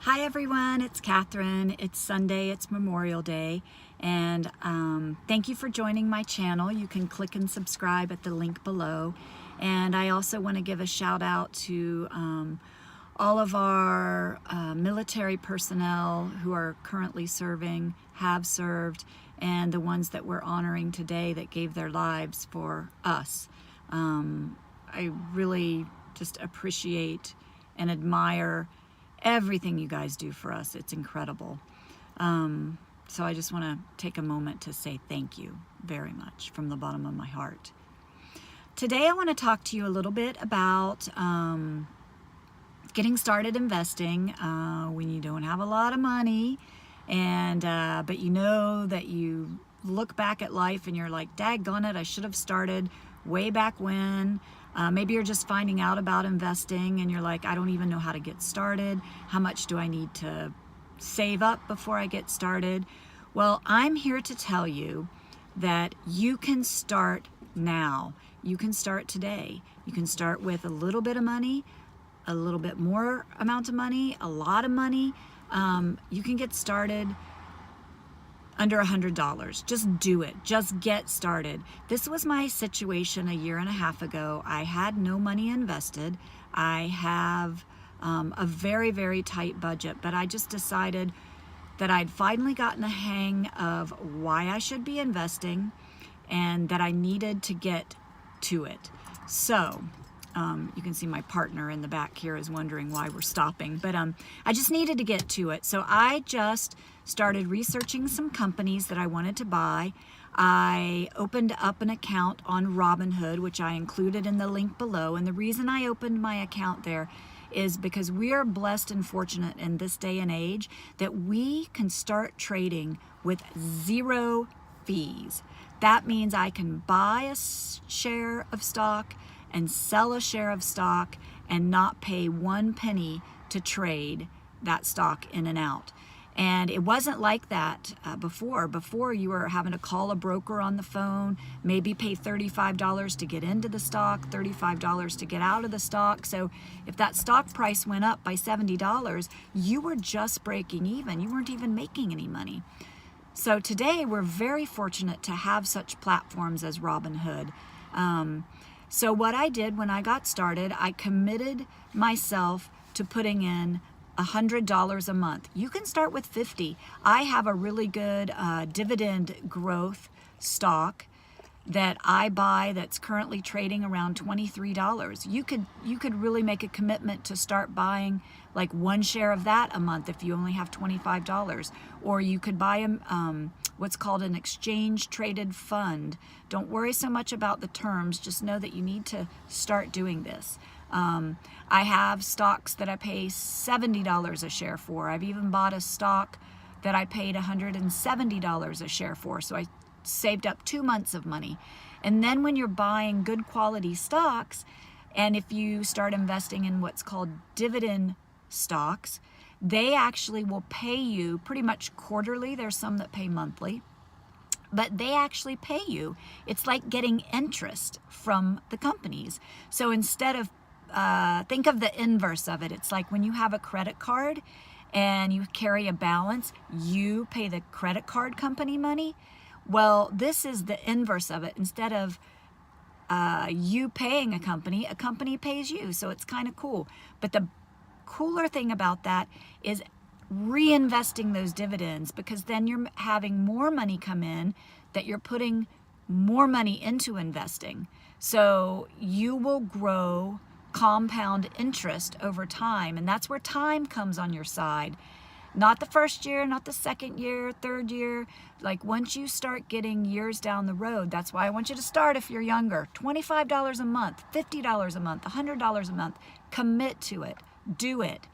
Hi everyone, it's Catherine. It's Sunday, it's Memorial Day, and thank you for joining my channel. You can click and subscribe at the link below. And I also want to give a shout out to all of our military personnel who are currently serving, have served, and the ones that we're honoring today that gave their lives for us. I really just appreciate and admire everything you guys do for us. It's incredible. So I just want to take a moment to say thank you very much from the bottom of my heart. Today I want to talk to you a little bit about getting started investing when you don't have a lot of money, and but you know that you look back at life and you're like, daggone it, I should have started way back when. Maybe you're just finding out about investing and you're like, I don't even know how to get started. How much do I need to save up before I get started? Well, I'm here to tell you that you can start now. You can start today. You can start with a little bit of money, a little bit more amount of money, a lot of money. You can get started under $100. Just do it. Just get started. This was my situation a year and a half ago. I had no money invested. I have a very, very tight budget, but I just decided that I'd finally gotten the hang of why I should be investing and that I needed to get to it. So you can see my partner in the back here is wondering why we're stopping, but I just needed to get to it. So I just started researching some companies that I wanted to buy. I opened up an account on Robinhood, which I included in the link below. And the reason I opened my account there is because we are blessed and fortunate in this day and age that we can start trading with zero fees. That means I can buy a share of stock and sell a share of stock and not pay 1 penny to trade that stock in and out. And it wasn't like that before. Before, you were having to call a broker on the phone, maybe pay $35 to get into the stock, $35 to get out of the stock. So if that stock price went up by $70, you were just breaking even. You weren't even making any money. So today, we're very fortunate to have such platforms as Robinhood. So what I did when I got started, I committed myself to putting in $100 a month. You can start with 50. I have a really good dividend growth stock that I buy that's currently trading around $23. You could really make a commitment to start buying like 1 share of that a month if you only have $25. Or you could buy what's called an exchange traded fund. Don't worry so much about the terms, just know that you need to start doing this. I have stocks that I pay $70 a share for. I've even bought a stock that I paid $170 a share for. So I saved up 2 months of money. And then when you're buying good quality stocks, and if you start investing in what's called dividend stocks, they actually will pay you pretty much quarterly. There's some that pay monthly, but they actually pay you. It's like getting interest from the companies. So instead of think of the inverse of it. It's like when you have a credit card and you carry a balance, you pay the credit card company money. Well, this is the inverse of it. Instead of you paying a company pays you. So it's kind of cool. But the cooler thing about that is reinvesting those dividends, because then you're having more money come in that you're putting more money into investing. So you will grow compound interest over time, and that's where time comes on your side. Not the first year, not the second year, third year. Like once you start getting years down the road, that's why I want you to start if you're younger. $25 a month, $50 a month, $100 a month. Commit to it. Do it.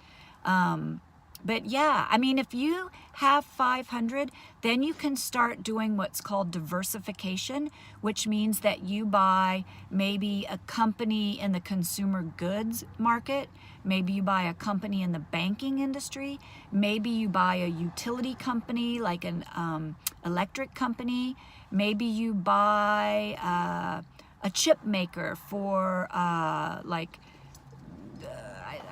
But yeah, I mean, if you have 500, then you can start doing what's called diversification, which means that you buy maybe a company in the consumer goods market, maybe you buy a company in the banking industry, maybe you buy a utility company like an electric company, maybe you buy a chip maker for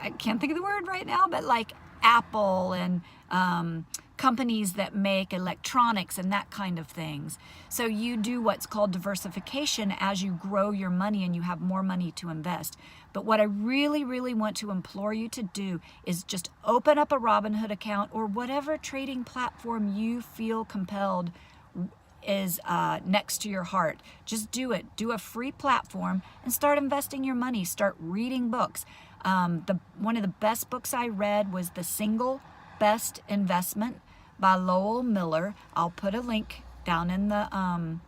I can't think of the word right now, but like Apple and companies that make electronics and that kind of things. So you do what's called diversification as you grow your money and you have more money to invest. But what I really, really want to implore you to do is just open up a Robinhood account or whatever trading platform you feel compelled is next to your heart. Just do it. Do a free platform and start investing your money. Start reading books. One of the best books I read was The Single Best Investment by Lowell Miller. I'll put a link down in the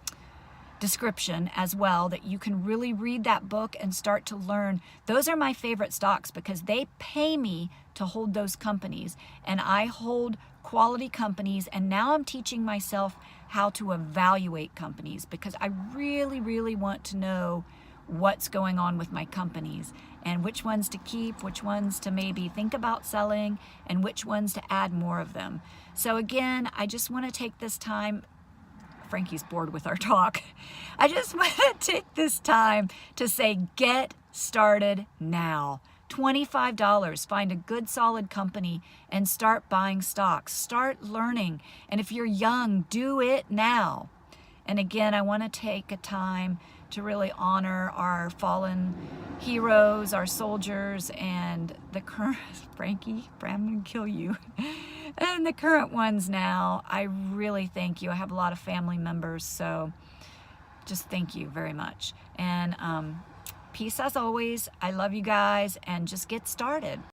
description as well, that you can really read that book and start to learn. Those are my favorite stocks because they pay me to hold those companies, and I hold quality companies, and now I'm teaching myself how to evaluate companies because I really, really want to know what's going on with my companies and which ones to keep, which ones to maybe think about selling, and which ones to add more of them. So again, I just want to take this time. Frankie's bored with our talk. I just want to take this time to say, get started now. $25, find a good solid company and start buying stocks. Start learning. And if you're young, do it now. And again, I want to take a time to really honor our fallen heroes, our soldiers, and the current, Frankie, I'm going to kill you. And the current ones now. I really thank you. I have a lot of family members, so just thank you very much. And peace as always. I love you guys, and just get started.